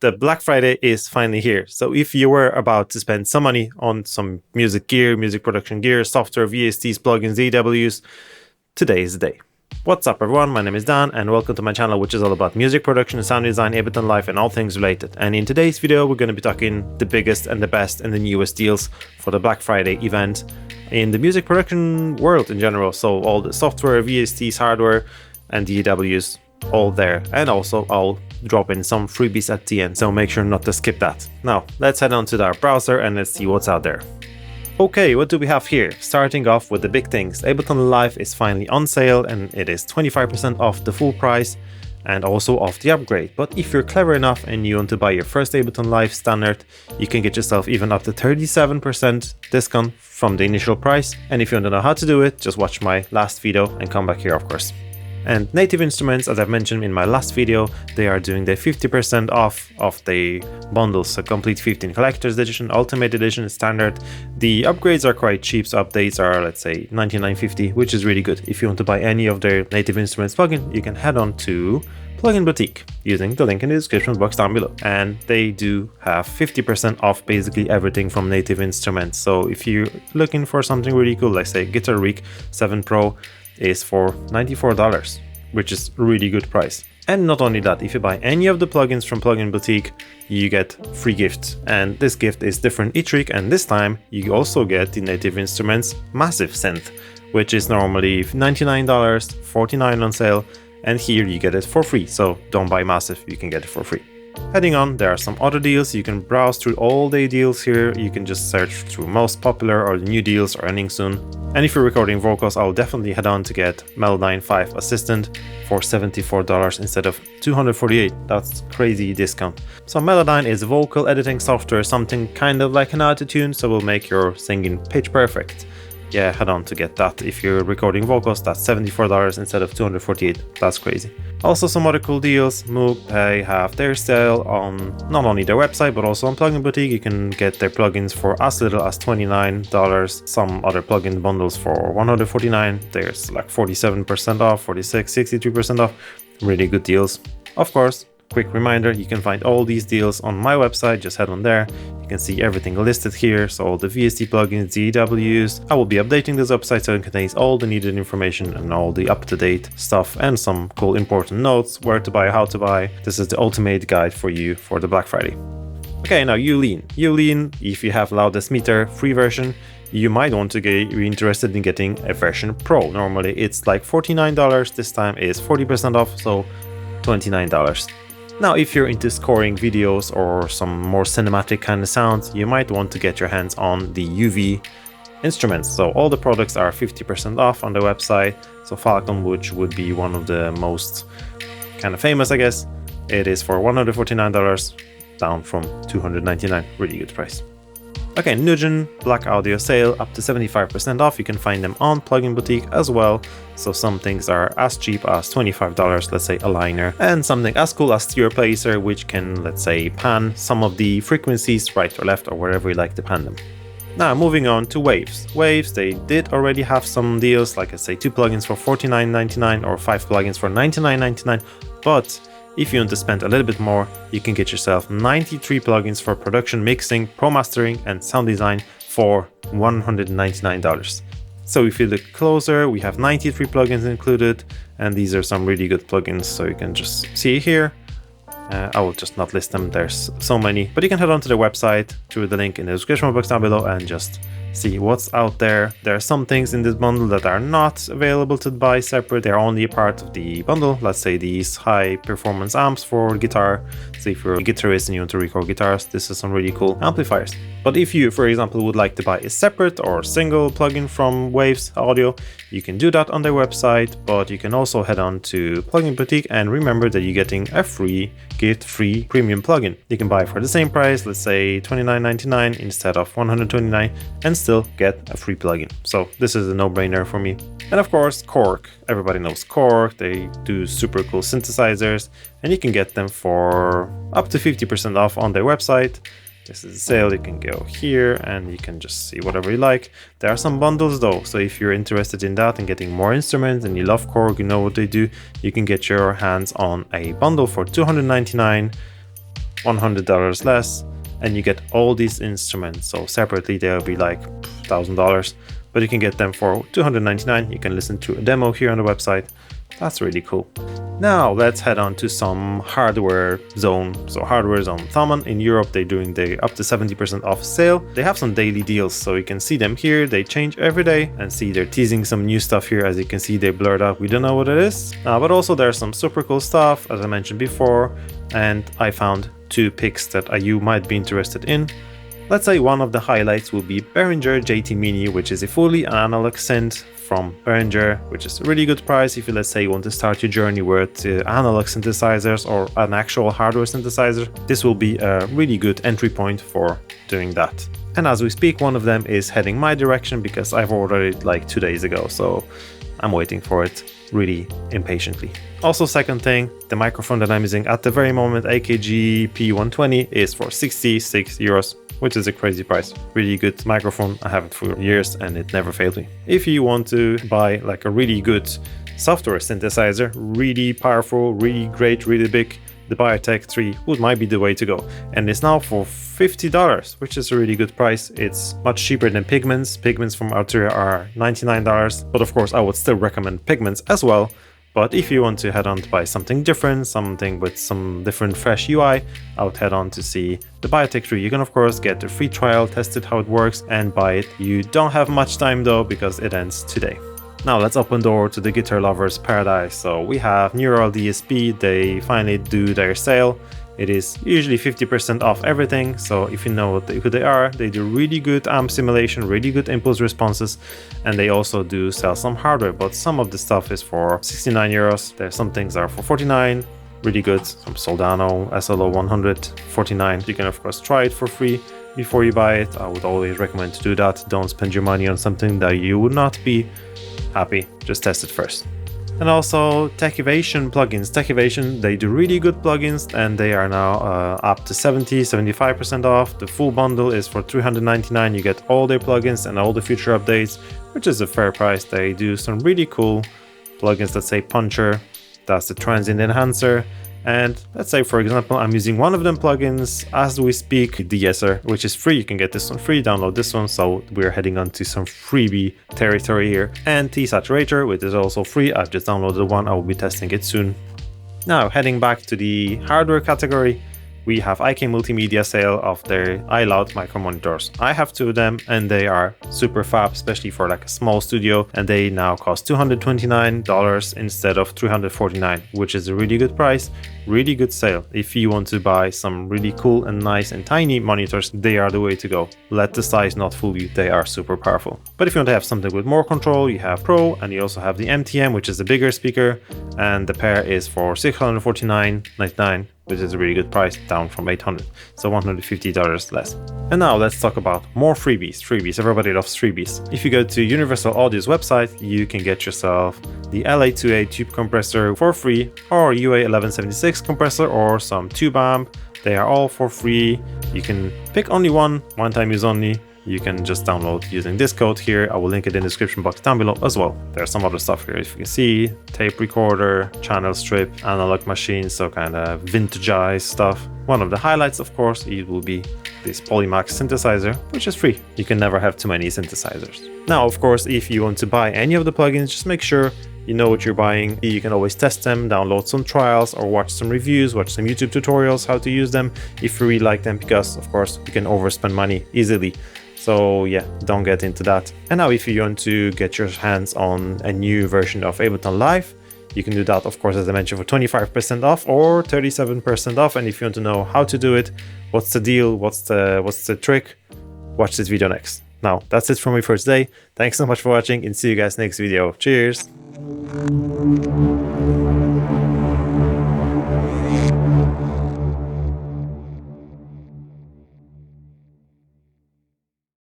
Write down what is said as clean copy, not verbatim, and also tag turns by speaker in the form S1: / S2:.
S1: the Black Friday is finally here. So if you were about to spend some money on some music gear, music production gear, software, VSTs, plugins, DAWs, today is the day. What's up everyone, my name is Dan and welcome to my channel, which is all about music production, sound design, Ableton life and all things related. And in today's video we're going to be talking the biggest and the best and the newest deals for the Black Friday event in the music production world in general. So all the software, VSTs, hardware and DAWs, all there. And also I'll drop in some freebies at the end, so make sure not to skip that. Now let's head on to our browser and let's see what's out there. Okay, what do we have here? Starting off with the big things. Ableton Live is finally on sale and it is 25% off the full price and also off the upgrade. But if you're clever enough and you want to buy your first Ableton Live standard, you can get yourself even up to 37% discount from the initial price. And if you want to know how to do it, just watch my last video and come back here, of course. And Native Instruments, as I've mentioned in my last video, they are doing the 50% off of the bundles, so Complete 15 Collector's Edition, Ultimate Edition, Standard. The upgrades are quite cheap, so updates are, let's say, $99.50, which is really good. If you want to buy any of their Native Instruments plugin, you can head on to Plugin Boutique using the link in the description box down below. And they do have 50% off basically everything from Native Instruments. So if you're looking for something really cool, like say Guitar Rig 7 Pro, is for $94, which is a really good price. And not only that, if you buy any of the plugins from Plugin Boutique, you get free gifts. And this gift is different each week, and this time you also get the Native Instruments Massive Synth, which is normally $99, $49 on sale, and here you get it for free. So don't buy Massive, you can get it for free. Heading on, there are some other deals. You can browse through all the deals here. You can just search through most popular or the new deals or ending soon. And if you're recording vocals, I'll definitely head on to get Melodyne 5 Assistant for $74 instead of $248. That's crazy discount. So Melodyne is vocal editing software, something kind of like an autotune, so will make your singing pitch perfect. Yeah, head on to get that. If you're recording vocals, that's $74 instead of $248. That's crazy. Also some other cool deals. Moog, they have their sale on not only their website but also on Plugin Boutique. You can get their plugins for as little as $29. Some other plugin bundles for $149. There's like 47% off, 46, 63% off. Really good deals. Of course, quick reminder, you can find all these deals on my website. Just head on there. You can see everything listed here, so all the VST plugins, DAWs. I will be updating this website so it contains all the needed information and all the up-to-date stuff and some cool important notes, where to buy, how to buy. This is the ultimate guide for you for the Black Friday. Okay, now Youlean. Youlean, if you have Loudness meter free version, you might want to be interested in getting a version Pro. Normally it's like $49, this time is 40% off, so $29. Now, if you're into scoring videos or some more cinematic kind of sounds, you might want to get your hands on the UV instruments. So all the products are 50% off on the website. So Falcon, which would be one of the most kind of famous, I guess, it is for $149, down from $299. Really good price. Okay, Nugent Black Audio sale up to 75% off. You can find them on Plugin Boutique as well. So some things are as cheap as $25, let's say a liner, and something as cool as Stereo Placer, which can, let's say, pan some of the frequencies right or left or wherever you like to pan them. Now moving on to Waves. Waves, they did already have some deals, like I say, 2 plugins for $49.99 or 5 plugins for $99.99, but if you want to spend a little bit more, you can get yourself 93 plugins for production, mixing, pro mastering, and sound design for $199. So if you look closer, we have 93 plugins included, and these are some really good plugins, so you can just see here. I will just not list them, there's so many, but you can head on to the website through the link in the description box down below and just see what's out there. There are some things in this bundle that are not available to buy separate. They're only a part of the bundle. Let's say these high performance amps for guitar. So if you're a guitarist and you want to record guitars, this is some really cool amplifiers. But if you, for example, would like to buy a separate or single plugin from Waves Audio, you can do that on their website, but you can also head on to Plugin Boutique and remember that you're getting a free gift-free premium plugin. You can buy for the same price, let's say $29.99 instead of $129, and still get a free plugin. So this is a no-brainer for me. And of course, Korg. Everybody knows Korg. They do super cool synthesizers, and you can get them for up to 50% off on their website. This is a sale. You can go here and you can just see whatever you like. There are some bundles though, so if you're interested in that and getting more instruments and you love Korg, you know what they do, you can get your hands on a bundle for $299 $100 less, and you get all these instruments. So separately they'll be like $1,000, but you can get them for $299. You can listen to a demo here on the website. That's really cool. Now let's head on to some hardware zone. So hardware zone, Thomann in Europe, they're doing the up to 70% off sale. They have some daily deals, so you can see them here. They change every day, and see they're teasing some new stuff here. As you can see, they blurred out. We don't know what it is, but also there's some super cool stuff, as I mentioned before. And I found 2 picks that you might be interested in. Let's say one of the highlights will be Behringer JT Mini, which is a fully analog synth from Behringer, which is a really good price if you, let's say, you want to start your journey with analog synthesizers or an actual hardware synthesizer. This will be a really good entry point for doing that. And as we speak, one of them is heading my direction because I've ordered it like 2 days ago, so I'm waiting for it really impatiently. Also, second thing, the microphone that I'm using at the very moment, AKG P120, is for 66 euros, which is a crazy price. Really good microphone. I have it for years and it never failed me. If you want to buy like a really good software synthesizer, really powerful, really great, really big, the BioTek 3 might be the way to go. And it's now for $50, which is a really good price. It's much cheaper than Pigments. Pigments from Altura are $99, but of course I would still recommend Pigments as well. But if you want to head on to buy something different, something with some different fresh UI, I would head on to see the BioTek 3. You can of course get a free trial, test it how it works, and buy it. You don't have much time though, because it ends today. Now let's open door to the guitar lovers paradise. So we have Neural DSP. They finally do their sale. It is usually 50% off everything, so if you know who they are, they do really good amp simulation, really good impulse responses, and they also do sell some hardware, but some of the stuff is for 69 euros. There's some things that are for 49, really good, some Soldano SLO 100, 49. You can of course try it for free before you buy it. I would always recommend to do that. Don't spend your money on something that you would not be happy, just test it first. And also Techivation plugins. Techivation, they do really good plugins, and they are now up to 75% off. The full bundle is for $399. You get all their plugins and all the future updates, which is a fair price. They do some really cool plugins that say Puncher, that's the transient enhancer. And let's say, for example, I'm using one of them plugins as we speak, De-esser, which is free. You can get this one free, download this one. So we're heading on to some freebie territory here. And T-Saturator, which is also free. I've just downloaded one. I will be testing it soon. Now, heading back to the hardware category, we have IK Multimedia sale of their iLoud micro monitors. I have 2 of them and they are super fab, especially for like a small studio, and they now cost $229 instead of $349, which is a really good price, really good sale. If you want to buy some really cool and nice and tiny monitors, they are the way to go. Let the size not fool you, they are super powerful. But if you want to have something with more control, you have Pro, and you also have the MTM, which is a bigger speaker, and the pair is for $649.99, which is a really good price, down from $800, so $150 less. And now let's talk about more freebies. Everybody loves freebies. If you go to Universal Audio's website, you can get yourself the LA2A tube compressor for free, or UA1176 compressor, or some tube amp. They are all for free. You can pick only one-time use only. You can just download using this code here. I will link it in the description box down below as well. There's some other stuff here. If you can see, tape recorder, channel strip, analog machine, so kind of vintageized stuff. One of the highlights, of course, it will be this Polymax synthesizer, which is free. You can never have too many synthesizers. Now, of course, if you want to buy any of the plugins, just make sure you know what you're buying. You can always test them, download some trials, or watch some reviews, watch some YouTube tutorials how to use them if you really like them, because of course you can overspend money easily. So yeah, don't get into that. And now if you want to get your hands on a new version of Ableton Live, you can do that, of course, as I mentioned, for 25% off or 37% off. And if you want to know how to do it, what's the deal, what's the trick, watch this video next. Now, that's it from me for today. Thanks so much for watching, and see you guys next video. Cheers!